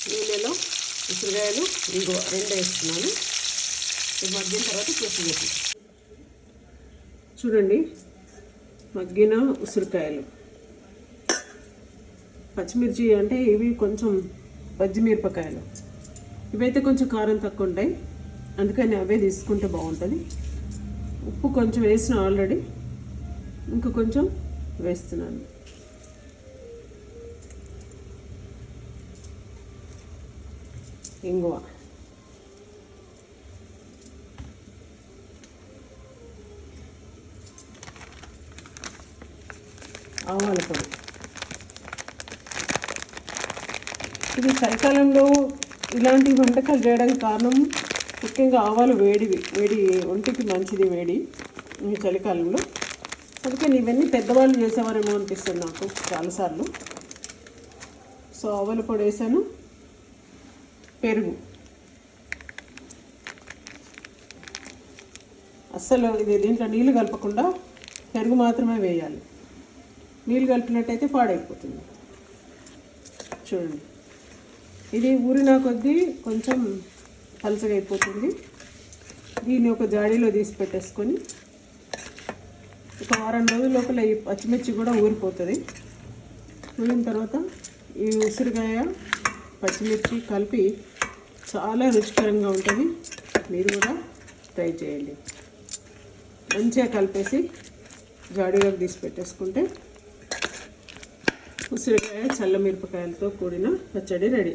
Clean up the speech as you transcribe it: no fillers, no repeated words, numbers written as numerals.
నూనెలో ఉసిరికాయలు ఇంగువ రెండు వేస్తున్నాను. ఇది మగ్గిన తర్వాత కొత్తిమీర. చూడండి, మగ్గిన ఉసిరికాయలు, పచ్చిమిర్చి అంటే ఇవి కొంచెం పచ్చిమిరపకాయలు, ఇవైతే కొంచెం కారం తక్కువ ఉంటాయి, అందుకని అవే తీసుకుంటే బాగుంటుంది. ఉప్పు కొంచెం వేసిన ఆల్రెడీ, ఇంకా కొంచెం వేస్తున్నాను. ఇంగువ, ఆవాల పొడి. ఇది చలికాలంలో ఇలాంటి వంటకాలు చేయడానికి కారణం ముఖ్యంగా ఆవాలు వేడి ఒంటికి మంచిది వేడి ఈ చలికాలంలో. అందుకని ఇవన్నీ పెద్దవాళ్ళు చేసేవారేమో అనిపిస్తుంది నాకు చాలాసార్లు. సో ఆవాల పొడి వేసాను. పెరుగు, అస్సలు ఇది దీంట్లో నీళ్ళు కలపకుండా పెరుగు మాత్రమే వేయాలి. నీళ్ళు కలిపినట్టయితే పాడైపోతుంది. చూడండి, ఇది ఊరిన కొద్దీ కొంచెం పలచగా అయిపోతుంది. దీన్ని ఒక జాడీలో తీసి పెట్టేసుకొని ఒక వారం రోజుల లోపల ఈ పచ్చిమిర్చి కూడా ఊరిపోతుంది. ఊరిన తర్వాత ఈ ఉసిరికాయ పచ్చిమిర్చి కలిపి చాలా రుచికరంగా ఉంటుంది. మీరు కూడా ట్రై చేయండి. మంచిగా కలిపేసి జాడీలోకి తీసి పెట్టేసుకుంటే ఉసిరికాయ చల్ల మిరపకాయలతో కూడిన పచ్చడి రెడీ.